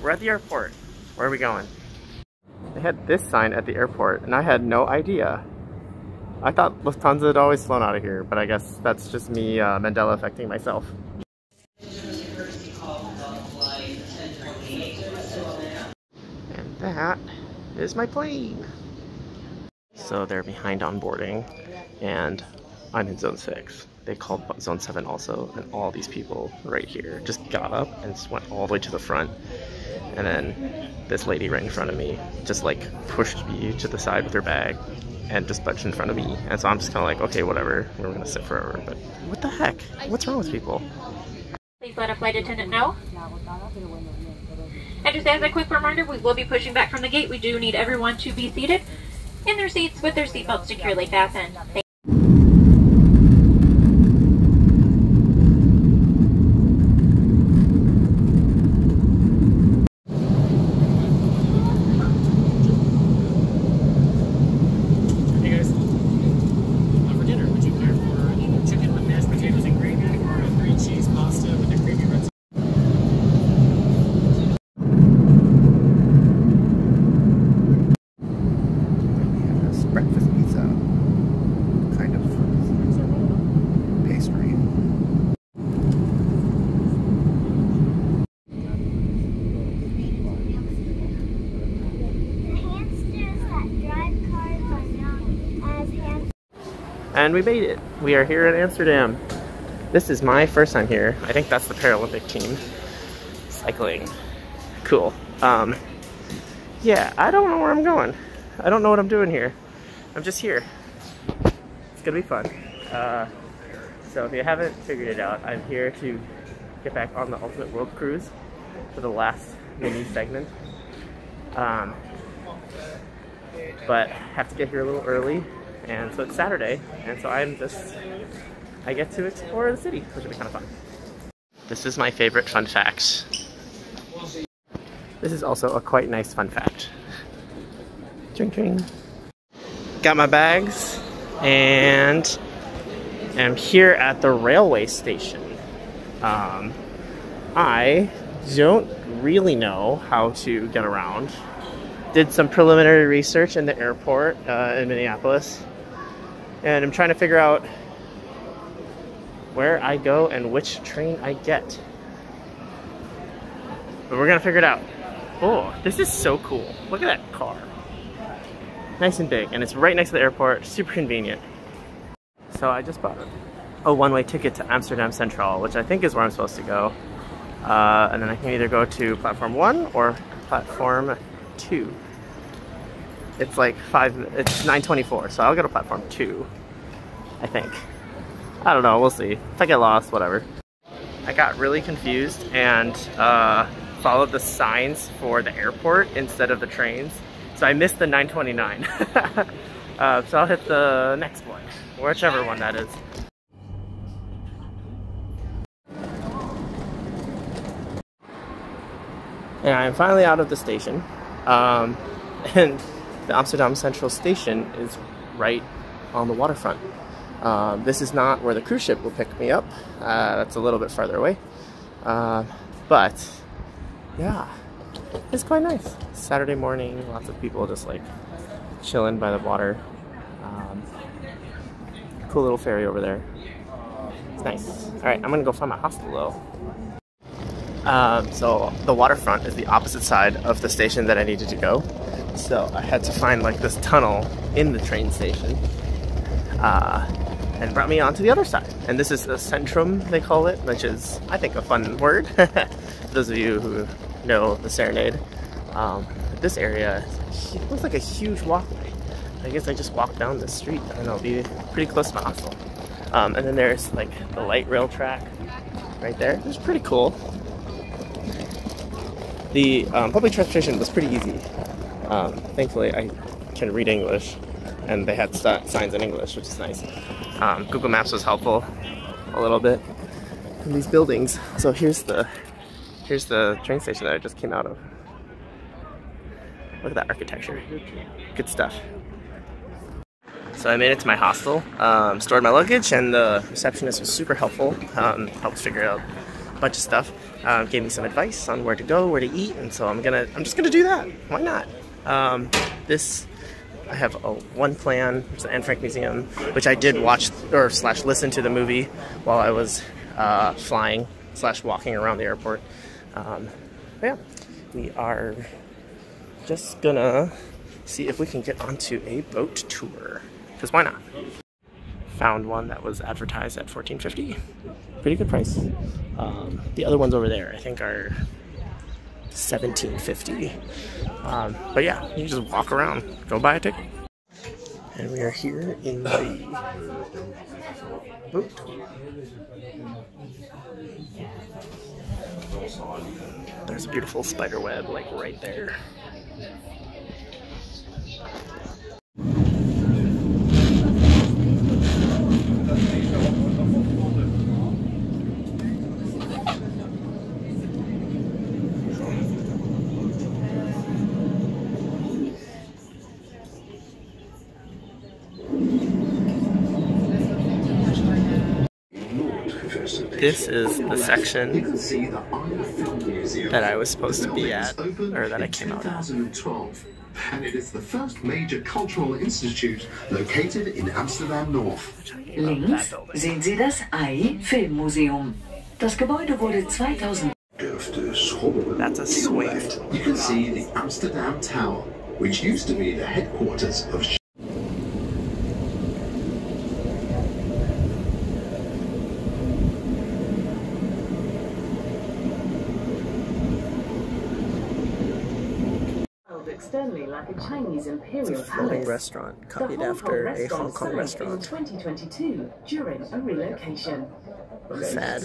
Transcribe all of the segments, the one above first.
we're at the airport. Where are we going? They had this sign at the airport, and I had no idea. I thought Lufthansa had always flown out of here, but I guess that's just me Mandela affecting myself. And that is my plane. So they're behind on boarding, and I'm in zone 6. They called zone 7 also, and all these people right here just got up and just went all the way to the front. And then this lady right in front of me just like pushed me to the side with her bag and just bunched in front of me. And so I'm just kind of like, okay, whatever, we're gonna sit forever. But what the heck? What's wrong with people? Please let a flight attendant know. And just as a quick reminder, we will be pushing back from the gate. We do need everyone to be seated in their seats with their seatbelts securely fastened. And we made it. We are here in Amsterdam. This is my first time here. I think that's the Paralympic team. Cycling. Cool. Yeah, I don't know where I'm going. I don't know what I'm doing here. I'm just here. It's gonna be fun. So if you haven't figured it out, I'm here to get back on the Ultimate World Cruise for the last mini segment. But have to get here a little early. And so it's Saturday, and so I get to explore the city, which will be kind of fun. This is my favorite fun fact. This is also a quite nice fun fact. Drinking. Got my bags, and am here at the railway station. I don't really know how to get around. Did some preliminary research in the airport in Minneapolis. And I'm trying to figure out where I go and which train I get. But we're gonna figure it out. Oh, this is so cool. Look at that car. Nice and big, and it's right next to the airport, super convenient. So I just bought a one-way ticket to Amsterdam Central, which I think is where I'm supposed to go. And then I can either go to platform 1 or platform 2. It's like it's 9:24, so I'll go to platform 2, I think. I don't know, we'll see. If I get lost, whatever. I got really confused and followed the signs for the airport instead of the trains. So I missed the 9:29. So I'll hit the next one, whichever one that is. And I'm finally out of the station. And the Amsterdam Central Station is right on the waterfront. This is not where the cruise ship will pick me up. That's a little bit farther away. But yeah, it's quite nice. Saturday morning, lots of people just like chilling by the water. Cool little ferry over there. It's nice. All right, I'm gonna go find my hostel though. So the waterfront is the opposite side of the station that I needed to go. So I had to find like this tunnel in the train station and brought me onto the other side. And this is the Centrum, they call it, which is, I think, a fun word. For those of you who know the Serenade. This area looks like a huge walkway. I guess I just walked down this street and I'll be pretty close to my hostel. And then there's like the light rail track right there. It's pretty cool. The public transportation was pretty easy. Thankfully, I can read English, and they had signs in English, which is nice. Google Maps was helpful a little bit in these buildings. So here's the train station that I just came out of. Look at that architecture. Good stuff. So I made it to my hostel, stored my luggage, and the receptionist was super helpful. Helped figure out bunch of stuff. Gave me some advice on where to go, where to eat, and so I'm just gonna do that. Why not? I have one plan, it's the Anne Frank Museum, which I did watch or / listen to the movie while I was flying / walking around the airport. But yeah, we are just gonna see if we can get onto a boat tour, because why not? Found one that was advertised at $14.50. Pretty good price. The other ones over there I think are $17.50. But yeah, you just walk around, go buy a ticket. And we are here in the boat. There's a beautiful spider web like right there. This is the section that I was supposed to be at, or that I came out at. And it is the first major cultural institute located in Amsterdam North. Links sehen Sie das AI Filmmuseum. Das Gebäude wurde 2000. That's a swing. You can see the Amsterdam Tower, which used to be the headquarters of. Externally like a Chinese imperial It's a floating palace. restaurant copied after a Hong Kong In restaurant. 2022 during a relocation. Sad.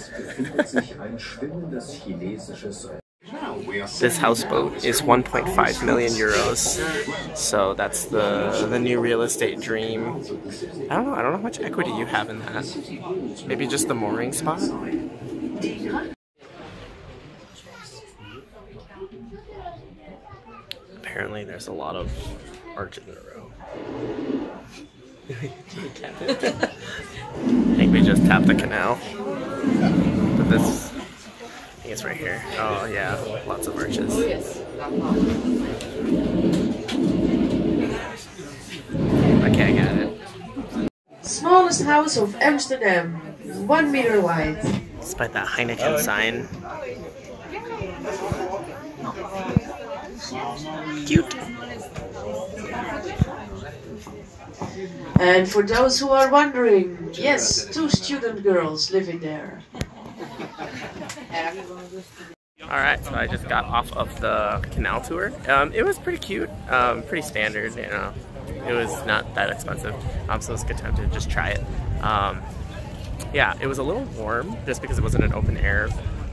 This houseboat is 1.5 million euros, so that's the new real estate dream. I don't know how much equity you have in that. Maybe just the mooring spot? Apparently there's a lot of arches in a row. I think we just tapped the canal. But this, I think it's right here. Oh yeah, lots of arches. Okay, I got it. Smallest house of Amsterdam, 1 meter wide. Despite that Heineken sign. Cute. And for those who are wondering, yes, 2 student girls living there. Alright, so I just got off of the Canal Tour. It was pretty cute, pretty standard, you know. It was not that expensive, so it was a good time to just try it. Yeah, it was a little warm just because it wasn't an open air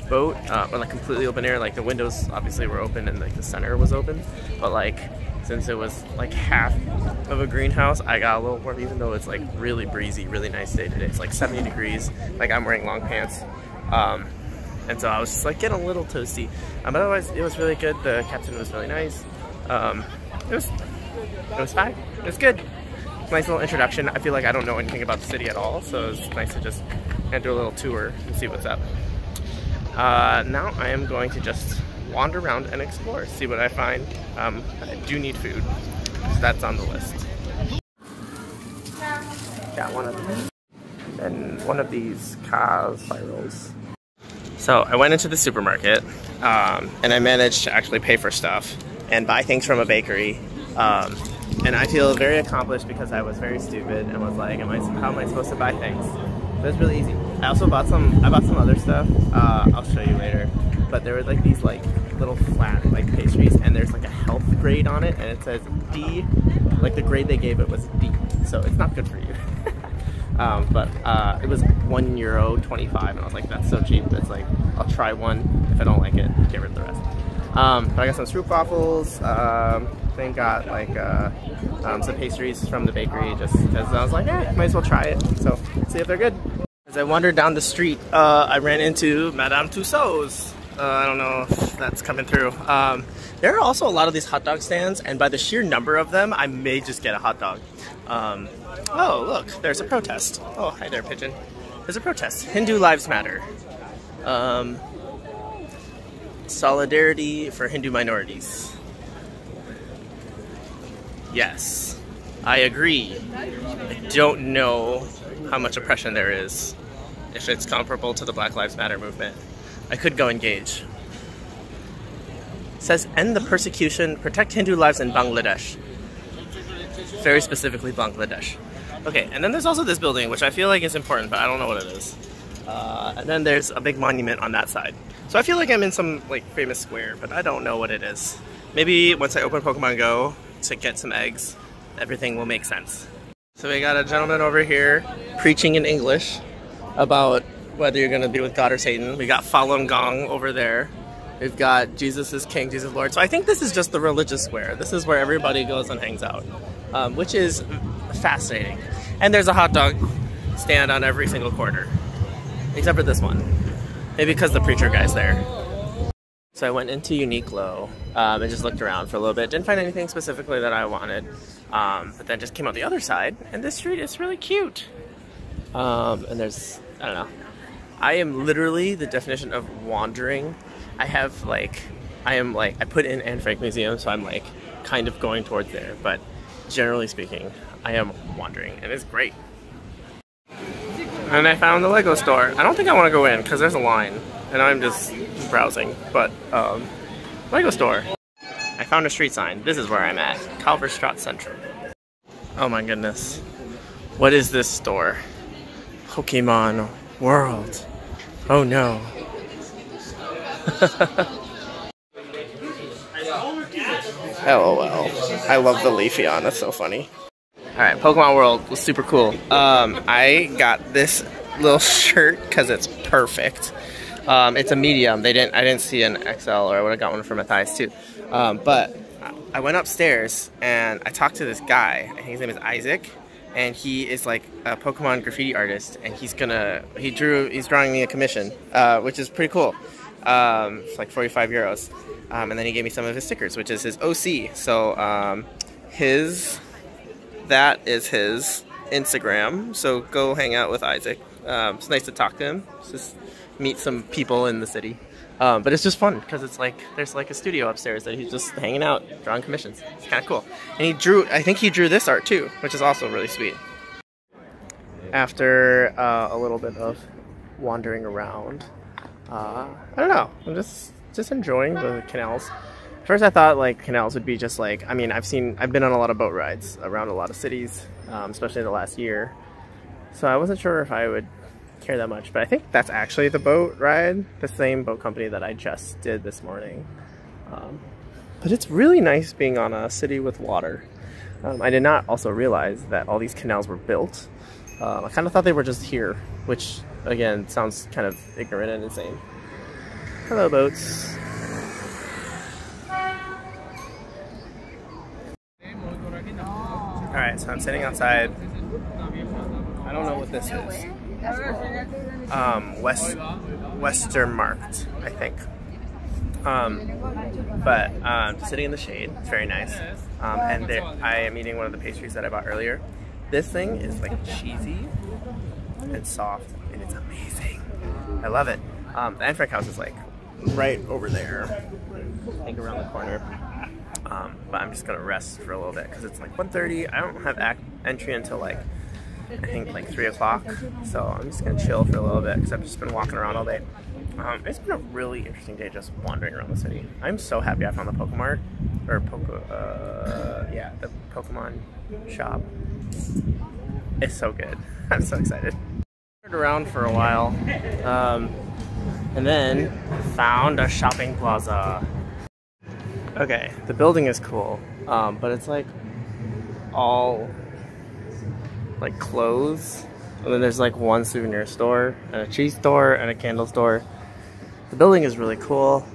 boat, or like completely open air. Like the windows obviously were open and like the center was open, but like since it was like half of a greenhouse, I got a little warm even though it's like really breezy, really nice day today. It's like 70 degrees, like I'm wearing long pants. And so I was just like getting a little toasty, but otherwise it was really good. The captain was really nice. It was fine. It was good. Nice little introduction. I feel like I don't know anything about the city at all, so it's nice to just do a little tour and see what's up. Now I am going to just wander around and explore, see what I find. I do need food, so that's on the list. Got one of them. And one of these car spirals. So I went into the supermarket, and I managed to actually pay for stuff and buy things from a bakery. And I feel very accomplished because I was very stupid and was like, how am I supposed to buy things? But it's really easy. I also bought some other stuff. I'll show you later. But there were like these like little flat like pastries, and there's like a health grade on it, and it says D. Like the grade they gave it was D, so it's not good for you. But it was €1.25, and I was like, that's so cheap. It's like, I'll try one. If I don't like it, get rid of the rest. But I got some stroopwafels. Then got like some pastries from the bakery, just because I was like, might as well try it. So see if they're good. As I wandered down the street, I ran into Madame Tussauds. I don't know if that's coming through. There are also a lot of these hot dog stands, and by the sheer number of them, I may just get a hot dog. Oh, look, there's a protest. Oh, hi there, pigeon. There's a protest. Hindu Lives Matter. Solidarity for Hindu minorities. Yes, I agree. I don't know how much oppression there is, if it's comparable to the Black Lives Matter movement. I could go engage. It says, end the persecution, protect Hindu lives in Bangladesh. Very specifically Bangladesh. Okay, and then there's also this building, which I feel like is important, but I don't know what it is. And then there's a big monument on that side. So I feel like I'm in some like famous square, but I don't know what it is. Maybe once I open Pokemon Go to get some eggs, everything will make sense. So we got a gentleman over here preaching in English about whether you're going to be with God or Satan. We got Falun Gong over there. We've got Jesus is King, Jesus is Lord. So I think this is just the religious square. This is where everybody goes and hangs out, which is fascinating. And there's a hot dog stand on every single corner, except for this one. Maybe because the preacher guy's there. So I went into Uniqlo and just looked around for a little bit. Didn't find anything specifically that I wanted, but then just came out the other side, and this street is really cute. And there's, I don't know. I am literally the definition of wandering. I have like, I put in Anne Frank Museum, so I'm like kind of going towards there, but generally speaking, I am wandering, and it's great. And I found the Lego store. I don't think I want to go in because there's a line, and I'm just browsing, but Lego store. I found a street sign. This is where I'm at, Kalverstraat Centrum. Oh my goodness. What is this store? Pokemon World. Oh no. LOL. I love the Leafeon, that's so funny. Alright, Pokemon World was super cool. I got this little shirt because it's perfect. It's a medium. I didn't see an XL, or I would have got one for Matthias too. But I went upstairs and I talked to this guy. I think his name is Isaac, and he is like a Pokemon graffiti artist, and he's drawing me a commission, which is pretty cool. It's like 45 euros. And then he gave me some of his stickers, which is his OC. So that is his Instagram. So go hang out with Isaac. It's nice to talk to him. Just meet some people in the city. But it's just fun because it's like there's like a studio upstairs that he's just hanging out, drawing commissions. It's kind of cool. And I think he drew this art too, which is also really sweet. After a little bit of wandering around, I don't know. I'm just enjoying the canals. First I thought like canals would be just like, I mean, I've been on a lot of boat rides around a lot of cities, especially in the last year. So I wasn't sure if I would care that much, but I think that's actually the boat ride, the same boat company that I just did this morning. But it's really nice being on a city with water. I did not also realize that all these canals were built. I kind of thought they were just here, which again sounds kind of ignorant and insane. Hello boats. Alright, so I'm sitting outside. I don't know what this is. Westermarkt, I think. But sitting in the shade, it's very nice. And I am eating one of the pastries that I bought earlier. This thing is like cheesy and soft, and it's amazing. I love it. The Anne Frank house is like right over there, I think around the corner. But I'm just gonna rest for a little bit because it's like 1:30. I don't have entry until like I think like 3 o'clock, so I'm just gonna chill for a little bit because I've just been walking around all day. It's been a really interesting day just wandering around the city. I'm so happy I found the Pokemart, or yeah, the Pokemon shop. It's so good. I'm so excited. Wandered around for a while, and then found a shopping plaza. Okay, the building is cool, but it's like all like clothes, and then there's like one souvenir store and a cheese store and a candle store. The building is really cool,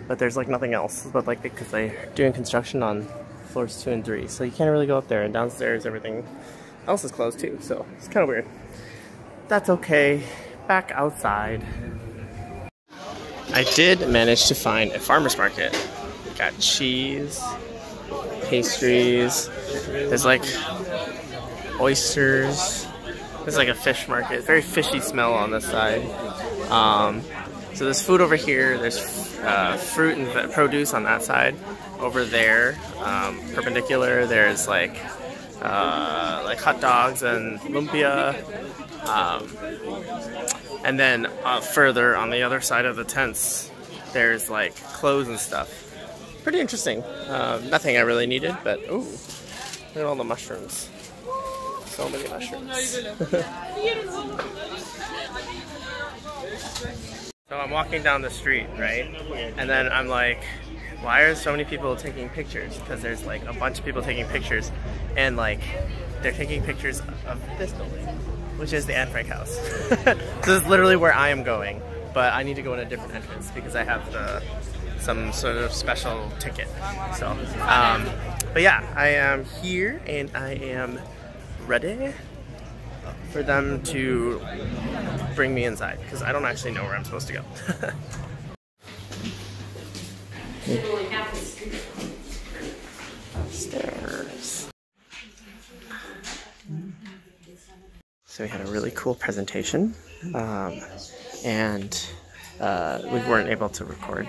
but there's like nothing else, but like because they're doing construction on floors 2 and 3, so you can't really go up there, and downstairs everything else is closed too, so it's kind of weird. That's okay. Back outside. I did manage to find a farmer's market. Got cheese, pastries, there's like oysters, there's like a fish market, very fishy smell on this side. So there's food over here, there's fruit and produce on that side. Over there, perpendicular, there's like hot dogs and lumpia. And then further on the other side of the tents, there's like clothes and stuff. Pretty interesting. Nothing I really needed, but ooh, look at all the mushrooms. So many mushrooms. So I'm walking down the street, right? And then I'm like, why are so many people taking pictures? Because there's like a bunch of people taking pictures, and like they're taking pictures of this building, which is the Anne Frank house. This is literally where I am going, but I need to go in a different entrance because I have some sort of special ticket. So, but yeah, I am here and I am ready for them to bring me inside because I don't actually know where I'm supposed to go. Stairs. So we had a really cool presentation, and we weren't able to record,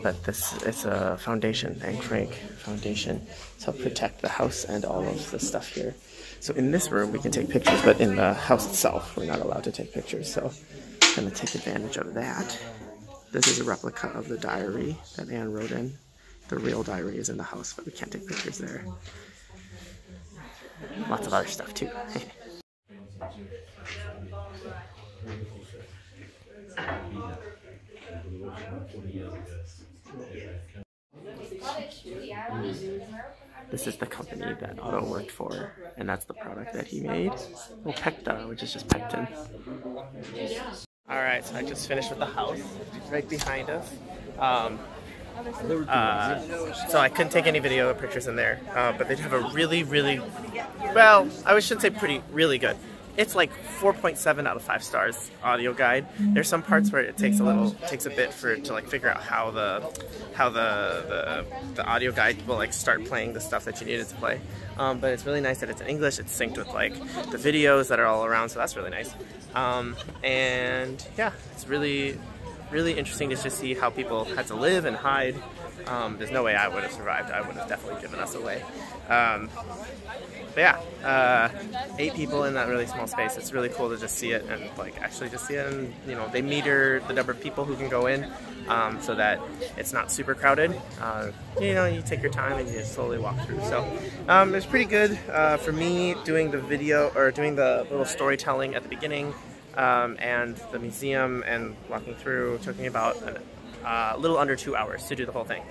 but it's a foundation, Anne Frank Foundation, to help protect the house and all of the stuff here. So in this room we can take pictures, but in the house itself we're not allowed to take pictures, so I'm going to take advantage of that. This is a replica of the diary that Anne wrote in. The real diary is in the house, but we can't take pictures there. Lots of other stuff too. This is the company that Otto worked for, and that's the product that he made. Well, Pecta, which is just pectin. Alright, so I just finished with the house, right behind us. So I couldn't take any video or pictures in there, but they have a really, well, I shouldn't say really good. It's like 4.7 out of 5 stars audio guide. There's some parts where it takes a bit for it to like figure out how the audio guide will like start playing the stuff that you needed to play. But it's really nice that it's in English. It's synced with like the videos that are all around, so that's really nice. And yeah, it's really interesting to just see how people had to live and hide. There's no way I would have survived. I would have definitely given us away. But yeah, 8 people in that really small space. It's really cool to just see it and like actually just see it. And you know, they meter the number of people who can go in, so that it's not super crowded. You know, you take your time and you just slowly walk through. So it's pretty good for me doing the video or doing the little storytelling at the beginning, and the museum and walking through. Took me about a little under 2 hours to do the whole thing.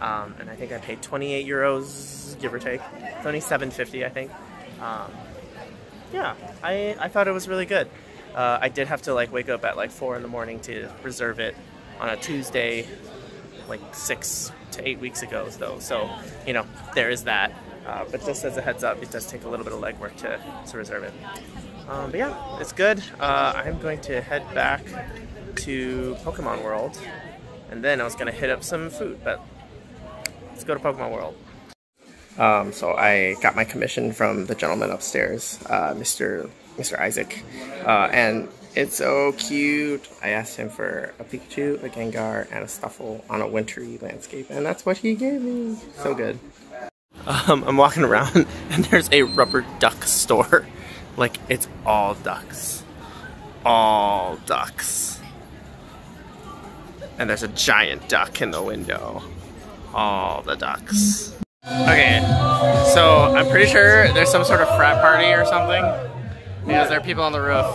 And I think I paid 28 euros, give or take. 27.50, I think. Yeah, I thought it was really good. I did have to like wake up at like 4 in the morning to reserve it on a Tuesday, like 6 to 8 weeks ago though. So, you know, there is that. But just as a heads up, it does take a little bit of legwork to reserve it. But yeah, it's good. I'm going to head back to Pokemon World. And then I was going to hit up some food, but let's go to Pokemon World. So I got my commission from the gentleman upstairs, Mr. Isaac, and it's so cute. I asked him for a Pikachu, a Gengar, and a Stuffle on a wintry landscape, and that's what he gave me. So good. I'm walking around, and there's a rubber duck store. Like, it's all ducks. All ducks. And there's a giant duck in the window. All the ducks. Okay, so I'm pretty sure there's some sort of frat party or something, because there are people on the roof,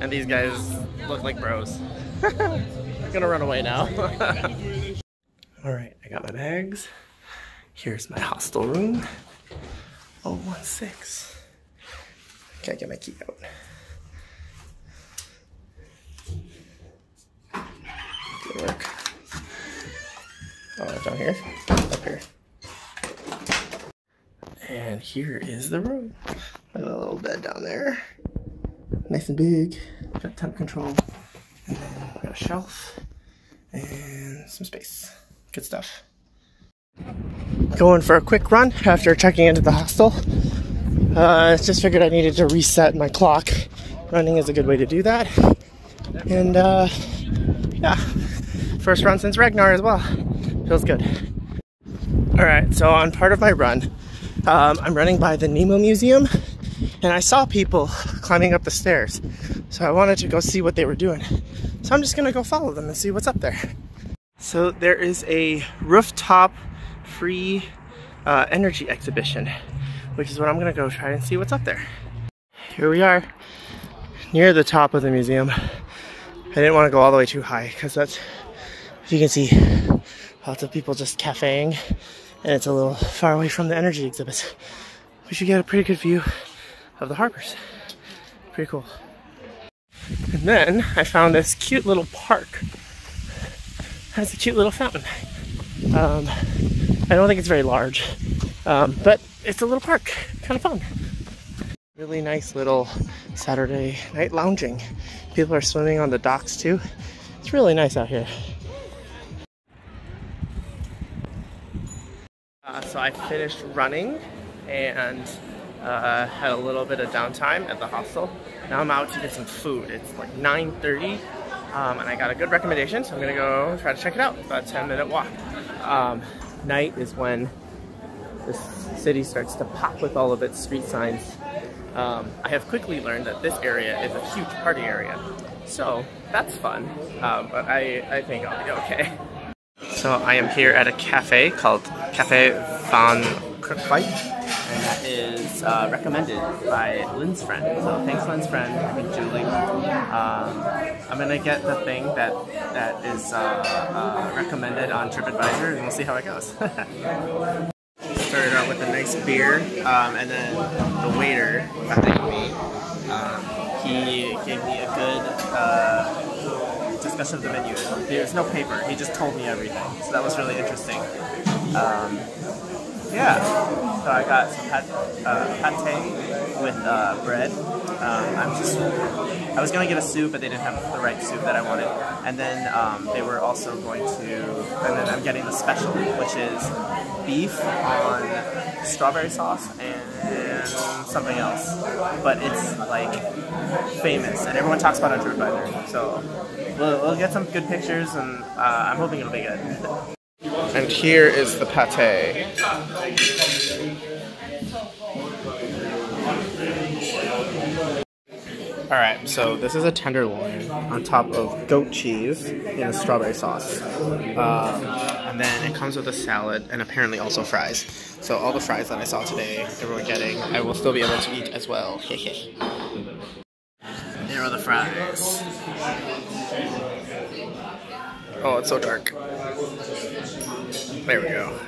and these guys look like bros. I'm gonna run away now. Alright, I got my bags. Here's my hostel room. 016. Can't get my key out. Work. Oh, down here? Up here. And here is the room. I got a little bed down there. Nice and big. Got temp control. And then we got a shelf. And some space. Good stuff. Going for a quick run after checking into the hostel. Just figured I needed to reset my clock. Running is a good way to do that. And yeah. First run since Ragnar as well. Feels good. Alright, so on part of my run, I'm running by the Nemo Museum, and I saw people climbing up the stairs. So I wanted to go see what they were doing. So I'm just gonna go follow them and see what's up there. So there is a rooftop free energy exhibition, which is what I'm gonna go try and see what's up there. Here we are, near the top of the museum. I didn't want to go all the way too high because that's, as you can see, lots of people just cafeing, and it's a little far away from the energy exhibits. We should get a pretty good view of the harbors. Pretty cool. And then I found this cute little park. It has a cute little fountain. I don't think it's very large, but it's a little park, kind of fun. Really nice little Saturday night lounging. People are swimming on the docks too. It's really nice out here. So I finished running and had a little bit of downtime at the hostel. Now I'm out to get some food. It's like 9:30 and I got a good recommendation, so I'm gonna go try to check it out. About a 10-minute walk. Night is when this city starts to pop with all of its street signs. I have quickly learned that this area is a huge party area, so that's fun, but I think I'll be okay. So I am here at a cafe called Café Van Kerkwijk, and that is recommended by Lynn's friend. So thanks, Lynn's friend, I think Julie. I'm gonna get the thing that is recommended on TripAdvisor, and we'll see how it goes. Started out with a nice beer, and then the waiter that thanked me, he gave me a good discussion of the menu. There's no paper, he just told me everything, so that was really interesting. Yeah, so I got some pate with bread. I was going to get a soup, but they didn't have the right soup that I wanted. And then they were also going to, and then I'm getting the special, which is beef on strawberry sauce and something else. But it's like famous, and everyone talks about it on TripAdvisor. So we'll get some good pictures, and I'm hoping it'll be good. And here is the pate. Alright, so this is a tenderloin on top of goat cheese in a strawberry sauce. And then it comes with a salad and apparently also fries. So all the fries that I saw today, everyone getting, I will still be able to eat as well. There are the fries. Oh, it's so dark. There we go.